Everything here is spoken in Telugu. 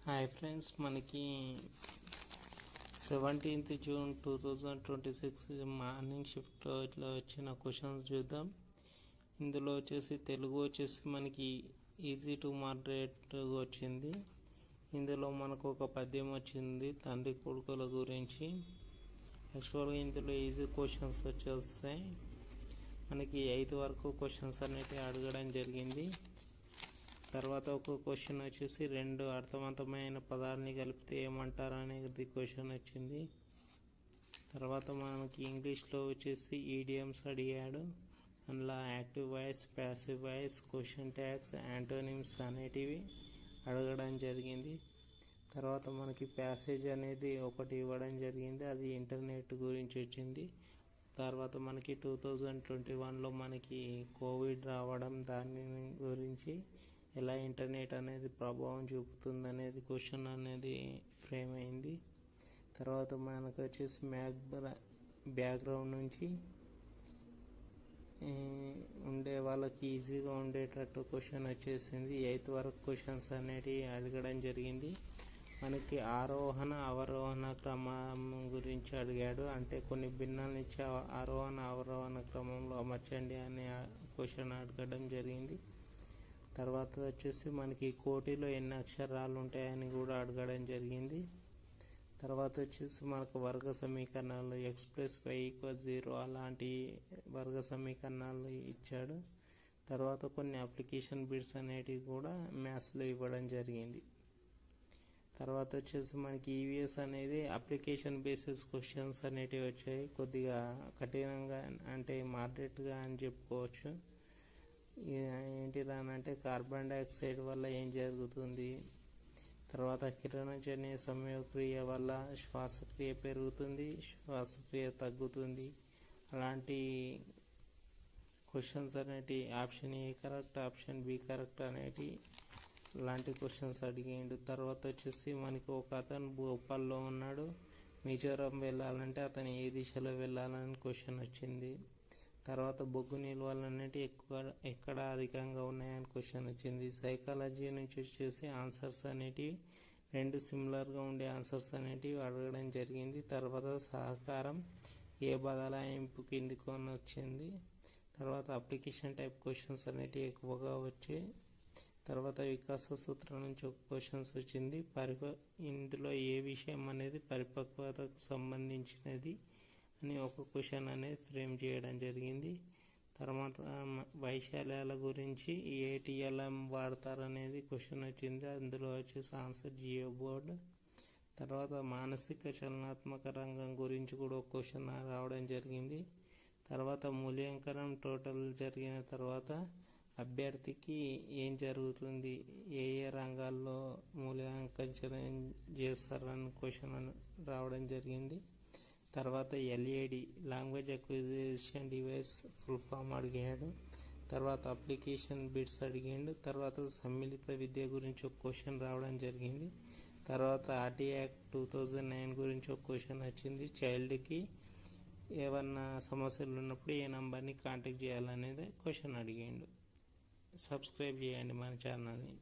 హాయ్ ఫ్రెండ్స్, మనకి 17th June 2026 మార్నింగ్ షిఫ్ట్లో ఇట్లా వచ్చిన క్వశ్చన్స్ చూద్దాం. ఇందులో వచ్చేసి తెలుగు వచ్చేసి మనకి ఈజీ టు మోడరేట్ వచ్చింది. ఇందులో మనకు ఒక పద్యం వచ్చింది తండ్రి కొడుకుల గురించి. యాక్చువల్గా ఇందులో ఈజీ క్వశ్చన్స్ వచ్చేస్తాయి. మనకి 8 వరకు క్వశ్చన్స్ అనేవి అడగడం జరిగింది. తర్వాత ఒక క్వశ్చన్ వచ్చేసి 2 అర్థవంతమైన పదాలని కలిపితే ఏమంటారు అనేది క్వశ్చన్ వచ్చింది. తర్వాత మనకి ఇంగ్లీష్లో వచ్చేసి ఈడియమ్స్ అడిగాడు. అందులో active voice, passive voice, question tags, antonyms అనేటివి అడగడం జరిగింది. తర్వాత మనకి ప్యాసేజ్ అనేది ఒకటి ఇవ్వడం జరిగింది, అది ఇంటర్నెట్ గురించి వచ్చింది. తర్వాత మనకి 2021లో మనకి కోవిడ్ రావడం, దాని గురించి ఎలా ఇంటర్నెట్ అనేది ప్రభావం చూపుతుంది అనేది క్వశ్చన్ అనేది ఫ్రేమ్ అయింది. తర్వాత మనకు వచ్చేసి బ్యాక్గ్రౌండ్ నుంచి ఉండే వాళ్ళకి ఈజీగా ఉండేటట్టు క్వశ్చన్ వచ్చేసింది. 8 వరకు క్వశ్చన్స్ అనేవి అడగడం జరిగింది. మనకి ఆరోహణ అవరోహణ క్రమం గురించి అడిగాడు. అంటే కొన్ని భిన్నాలు ఇచ్చి ఆరోహణ అవరోహణ క్రమంలో అమర్చండి అనే క్వశ్చన్ అడగడం జరిగింది. తర్వాత వచ్చేసి మనకి కోటిలో ఎన్ని అక్షరాలు ఉంటాయని కూడా అడగడం జరిగింది. తర్వాత వచ్చేసి మనకు వర్గ సమీకరణాలు x+y=0 అలాంటి వర్గ సమీకరణాలు ఇచ్చాడు. తర్వాత కొన్ని అప్లికేషన్ బిట్స్ అనేటివి కూడా మ్యాథ్స్లో ఇవ్వడం జరిగింది. తర్వాత వచ్చేసి మనకి ఈవీఎస్ అనేది అప్లికేషన్ బేసిస్ క్వశ్చన్స్ అనేటివి వచ్చాయి. కొద్దిగా కఠినంగా అంటే మోడరేట్గా అని చెప్పుకోవచ్చు. ఏంటిదానంటే కార్బన్ డైఆక్సైడ్ వల్ల ఏం జరుగుతుంది, తర్వాత కిరణజన్య సంయోగక్రియ వల్ల శ్వాసక్రియ పెరుగుతుంది, శ్వాసక్రియ తగ్గుతుంది. అలాంటి క్వశ్చన్స్ అనేటి option A correct, option B correct అనేటి అలాంటి క్వశ్చన్స్ అడిగిండు. తర్వాత వచ్చేసి మనకి ఒక అతను భోపాల్లో ఉన్నాడు, మిజోరాం వెళ్ళాలంటే అతను ఏ దిశలో వెళ్ళాలని క్వశ్చన్ వచ్చింది. తర్వాత బొగ్గు నిల్వలు అనేవి ఎక్కడ అధికంగా ఉన్నాయని క్వశ్చన్ వచ్చింది. సైకాలజీ నుంచి వచ్చేసి ఆన్సర్స్ అనేటివి 2 సిమిలర్గా ఉండే ఆన్సర్స్ అనేటివి అడగడం జరిగింది. తర్వాత సహకారం ఏ బదలాయింపు కిందికి వచ్చింది. తర్వాత అప్లికేషన్ టైప్ క్వశ్చన్స్ అనేటివి ఎక్కువగా వచ్చాయి. తర్వాత వికాస సూత్రం నుంచి ఒక క్వశ్చన్స్ వచ్చింది. ఇందులో ఏ విషయం అనేది పరిపక్వతకు సంబంధించినది అని ఒక క్వశ్చన్ అనేది ఫ్రేమ్ చేయడం జరిగింది. తర్వాత వైశాల్యాల గురించి ఏటీఎల్ఎం వాడతారనేది క్వశ్చన్ వచ్చింది. అందులో వచ్చేసి ఆన్సర్ జియో బోర్డ్. తర్వాత మానసిక చలనాత్మక రంగం గురించి కూడా ఒక క్వశ్చన్ రావడం జరిగింది. తర్వాత మూల్యాంకనం టోటల్ జరిగిన తర్వాత అభ్యర్థికి ఏం జరుగుతుంది, ఏ రంగాల్లో మూల్యాంకనం చేస్తారని క్వశ్చన్ రావడం జరిగింది. తర్వాత LAD language acquisition device full form అడిగాడు. తర్వాత అప్లికేషన్ బిట్స్ అడిగాడు. తర్వాత సమ్మిళిత విద్య గురించి ఒక క్వశ్చన్ రావడం జరిగింది. తర్వాత ఆర్టీ యాక్ట్ 2009 గురించి ఒక క్వశ్చన్ వచ్చింది. చైల్డ్కి ఏమన్నా సమస్యలు ఉన్నప్పుడు ఏ నంబర్ని కాంటాక్ట్ చేయాలనేది క్వశ్చన్ అడిగాడు. సబ్స్క్రైబ్ చేయండి మన ఛానల్ని.